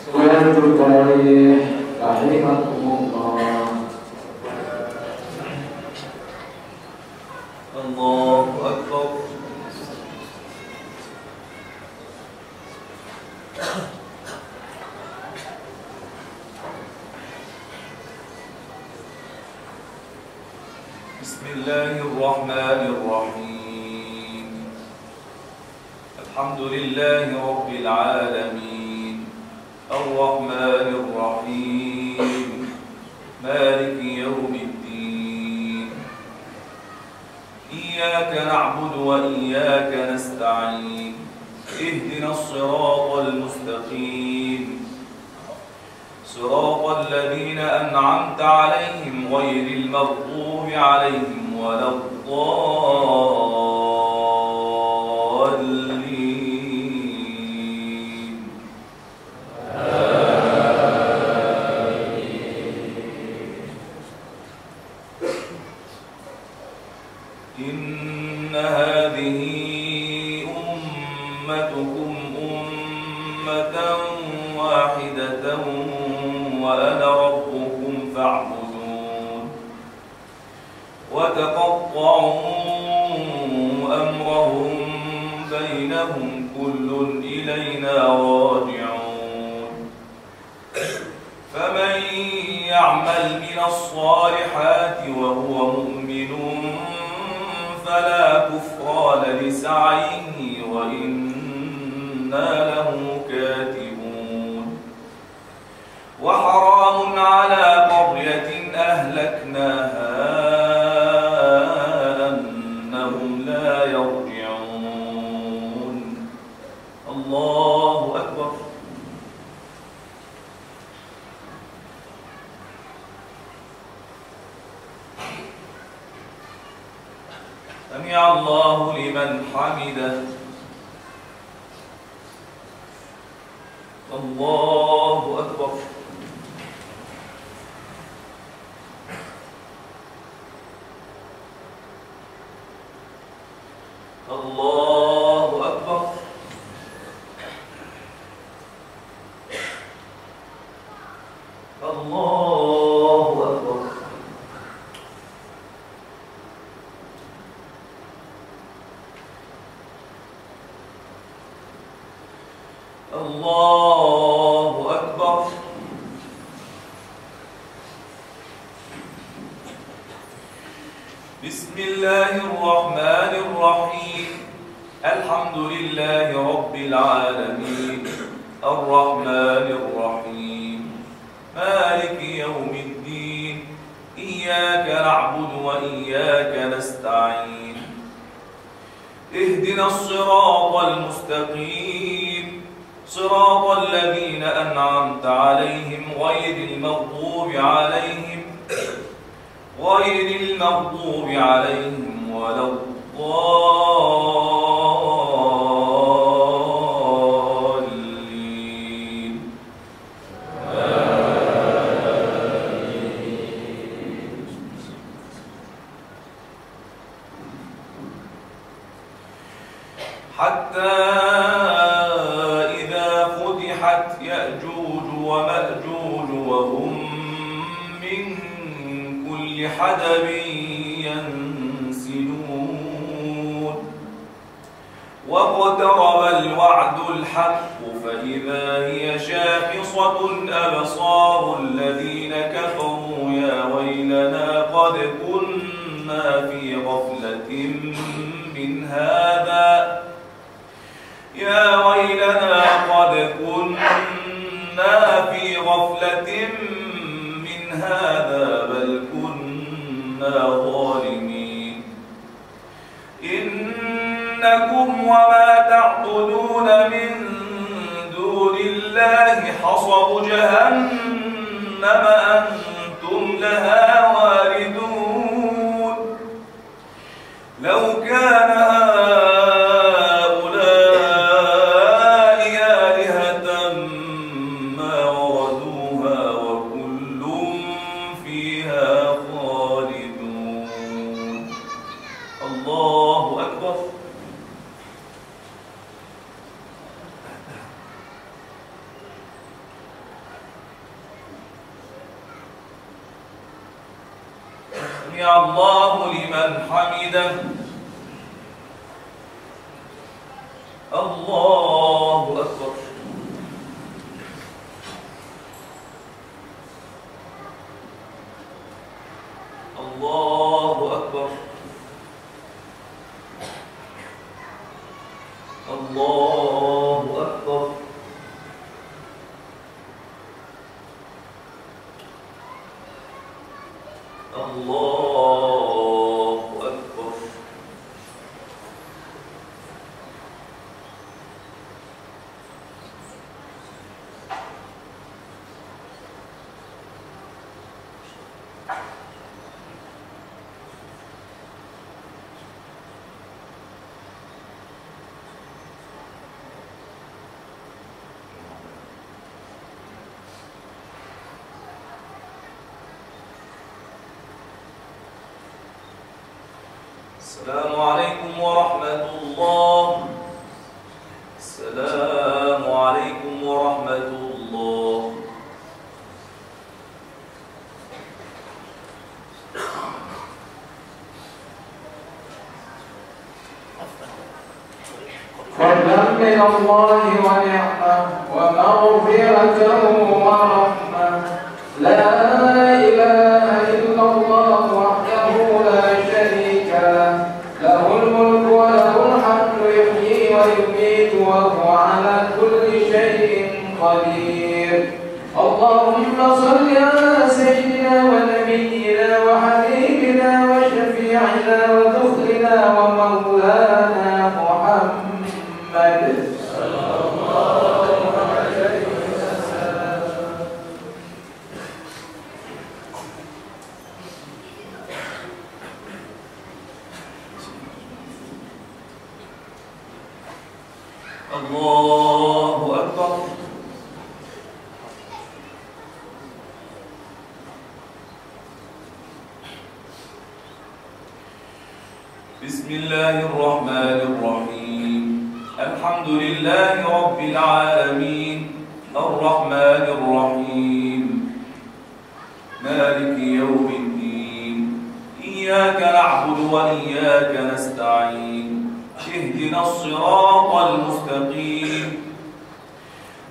سورة التراويح رحمكم الله. الله أكبر. بسم الله الرحمن الرحيم. الحمد لله رب العالمين الرحمن الرحيم مالك يوم الدين. إياك نعبد وإياك نستعين. اهدنا الصراط المستقيم صراط الذين أنعمت عليهم غير المغضوب عليهم ولا الضالين. إن هذه أمتكم أمة واحدة وأنا ربكم فاعبدون. وتقطعوا أمرهم بينهم كل إلينا راجعون. فمن يعمل من الصالحات وهو مؤمن فلا كفران لسعيه وإنا له كاتبون. وحرام على قرية أهلكناها أنهم لا يرجعون. الله أكبر. سمع الله لمن حمده. الله أكبر. الله أكبر. الله أكبر. الله أكبر. بسم الله الرحمن الرحيم. الحمد لله رب العالمين الرحمن الرحيم مالك يوم الدين. إياك نعبد وإياك نستعين. اهدنا الصراط المستقيم صراط الذين أنعمت عليهم غير المغضوب عليهم ولا الضالين. حتى إذا فتحت يأجوج ومأجوج وهم من كل حدب ينسلون. واقترب الوعد الحق فإذا هي شاخصة أبصار الذين كفروا يا ويلنا قد كنا في غفلة من هذا بل كنا ظالمين. إنكم وما تعبدون من دون الله حصب جهنم أنتم لها واردون. لو كان هؤلاء آلهة ما وردوها وكل فيها خالدون. الله أكبر. سمع الله لمن حمده. الله أكبر. الله أكبر. الله أكبر. الله أكبر. السلام عليكم ورحمة الله. السلام عليكم ورحمة الله. فضلا من الله ونعمة ومغفرة ورحمة. لا إله إلا الله وحده لا شريك له، له الملك وله الحمد يحيي ويميت وهو على كل شيء قدير. اللهم صل على سيدنا ونبينا وحبيبنا وشفيعنا ودخلنا ومولانا محمد صلى الله عليه وسلم. الله أكبر. بسم الله الرحمن الرحيم. الحمد لله رب العالمين الرحمن الرحيم مالك يوم الدين. إياك نعبد وإياك نستعين. اهدنا الصراط المستقيم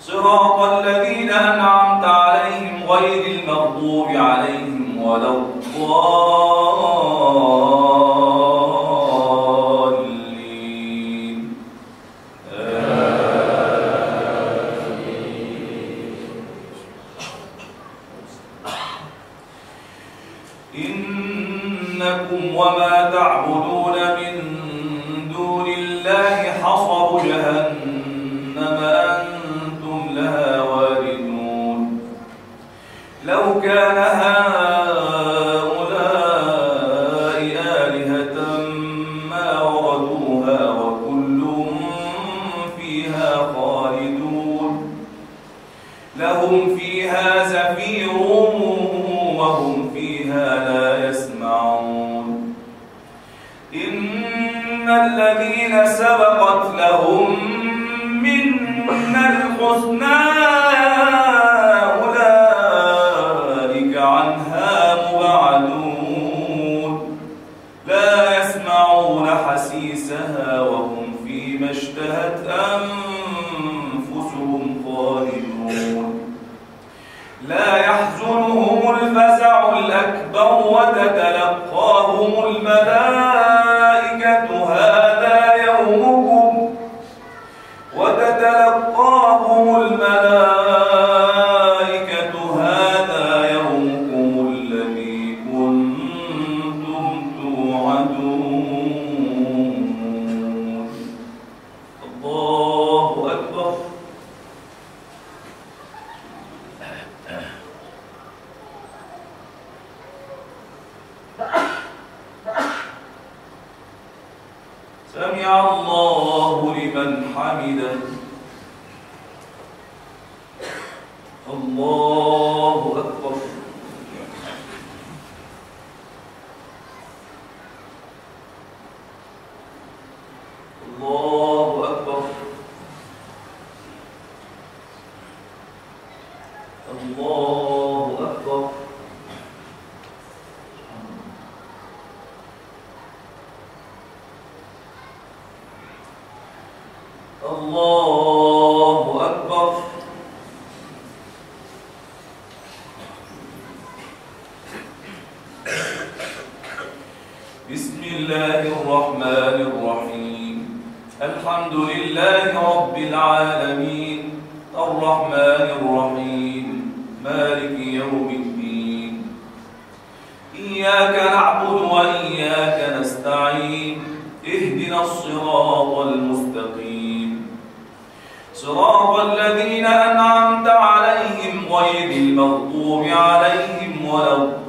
صراط الذين أنعمت عليهم غير المغضوب عليهم ولا الضالين. إنكم وما تعبدون من دون الله حصب جهنم أنتم لها واردون. لو كان هؤلاء آلهة ما وردوها وكل فيها خالدون. لهم فيها زفير وهم فيها لا يسمعون. إن الذين سبقت لهم منا الحسنى أولئك عنها مبعدون. لا يسمعون حسيسها وهم فيما اشتهت أنفسهم خالدون. لا يحزنهم الفزع الأكبر وتتلقاهم الملائكة هذا يومكم الذي كنتم توعدون. الله أكبر. سمع الله لمن حمده. الله أكبر. الله أكبر. الله أكبر. الله الرحمن الرحيم الحمد لله رب العالمين الرحمن الرحيم مالك يوم الدين إياك نعبد وإياك نستعين اهدنا الصراط المستقيم صراط الذين أنعمت عليهم غير المغضوب عليهم ولا الضالين.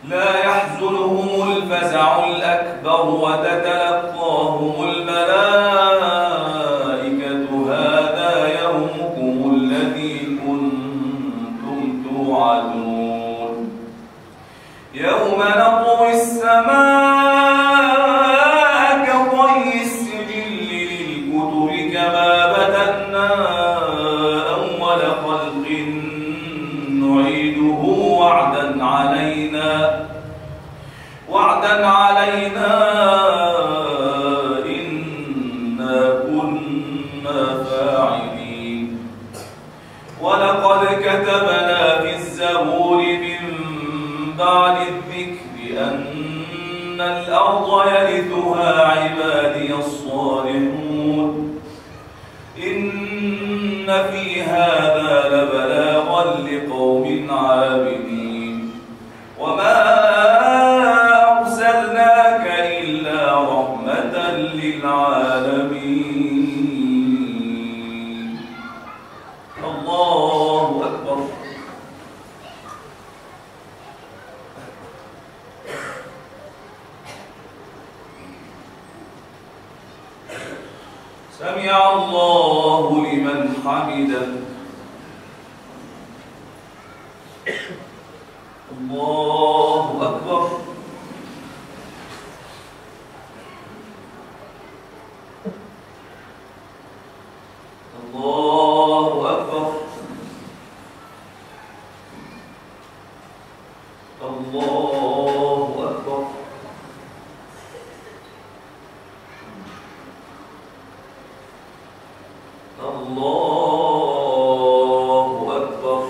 لا يحزنهم الفزع الأكبر وتتلقاهم الملائكة هذا يومكم الذي كنتم توعدون يوم نطوي السماء كطي السجل للكتب كما بدأنا أول خلق نعيده وعدا علينا إنا كنا فاعلين ولقد كتبنا في الزبور من بعد الذكر أن الأرض يرثها عبادي الصالحون إن في هذا لبلاغا لقوم عابدين وما أرسلناك إلا رحمة للعالمين. الله أكبر. سمع الله لمن حمده. الله أكبر. الله أكبر. الله أكبر. الله أكبر.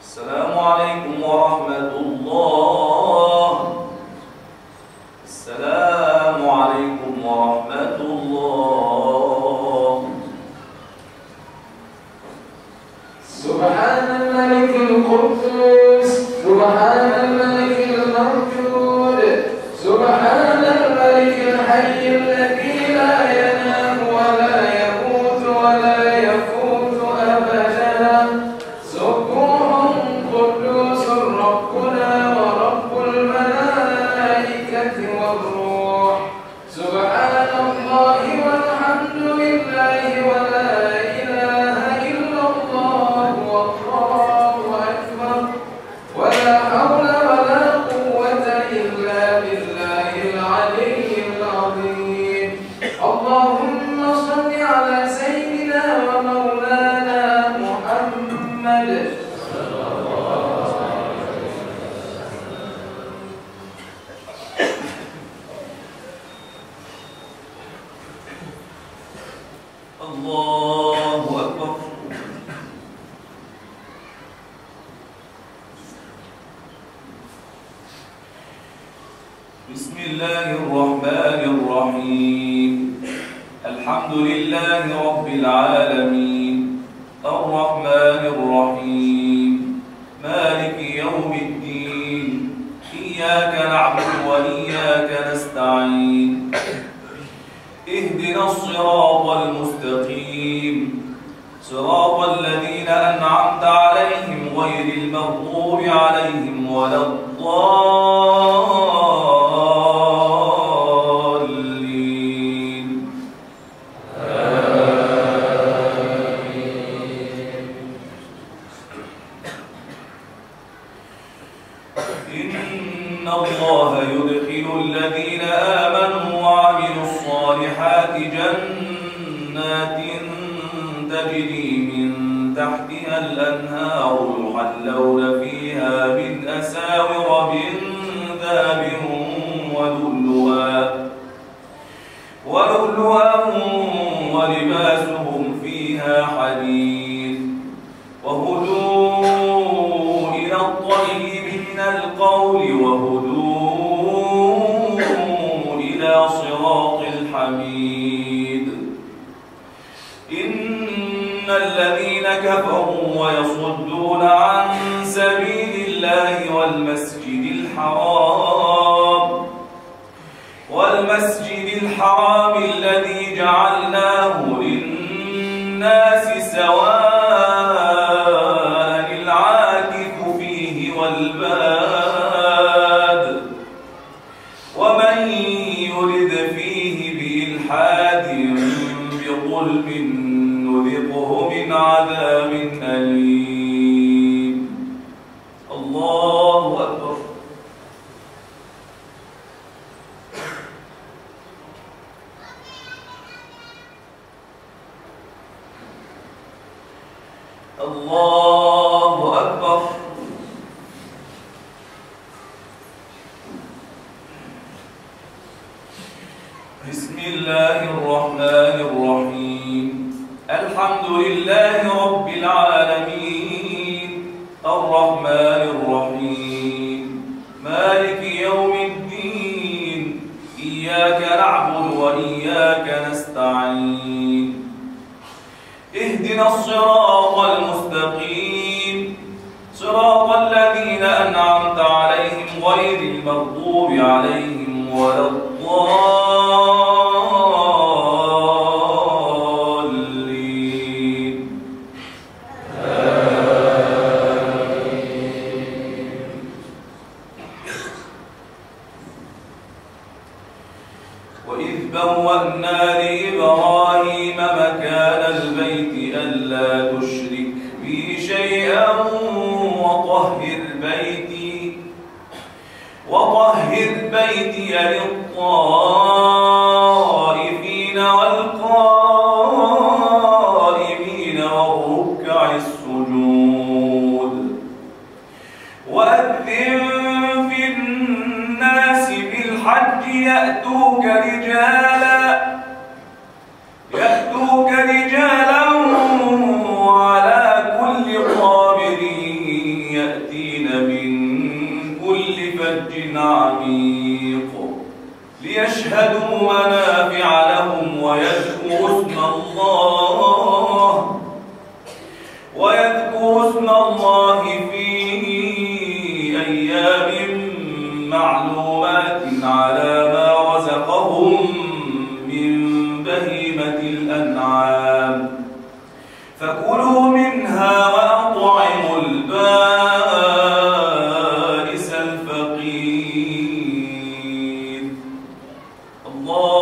السلام عليكم ورحمة الله. السلام عليكم ورحمة الله. سبحان الملك القدوس سبحان الملك الموجود سبحان الملك الحي الذي لا ينام ولا يموت ولا يفوت أبدا سبوح قدوس ربنا ورب الملائكة والروح سبحان الله والحمد لله ولا إله إلا الله والله أكبر ولا حول ولا قوة إلا بالله العلي العظيم. اللهم صل على سيدنا ومولانا محمد. الله أكبر. بسم الله الرحمن الرحيم الحمد لله رب العالمين الرحمن الرحيم مالك يوم الدين إياك نعبد وإياك نستعين اهدنا الصراط المستقيم صراط الذين أنعمت عليهم غير المغضوب عليهم ولا الضالين. الله يدخل الذين آمنوا وعملوا الصالحات جنات تجري من تحتها الأنهار يحلون فيها من أساور من ذهب ولؤلؤا ولباسهم فيها حرير وهدوا إلى الطيب من القول وهدوا إلى صراط الحميد إن الذين كفروا ويصدون عن سبيل الله والمسجد الحرام الذي جعلناه للناس سواء العاكف فيه والباد ومن يرد فيه بإلحاد بظلم نذقه من عذاب أليم. الله أكبر. الله أكبر. بسم الله الرحمن الرحيم. الحمد لله رب العالمين الرحمن الرحيم مالك يوم الدين إياك نعبد وإياك نستعين اهدنا الصراط المستقيم صراط الذين أنعمت عليهم غير المغضوب عليهم ولا الضالين. وإذ بوأنا لإبراهيم مكان البيت ألا تشرك بي شيئا وطهر بيتي للطائفين والقائمين والركع السجود وأذن في الناس بالحج يأتوك رجالا وعلى كل ضامر يأتين من كل فج عميق ليشهدوا منافع لهم ويذكروا اسم الله في أيام معلومات على ما رزقهم من بهيمة الأنعام فكلوا منها وأطعموا البائس الفقير. الله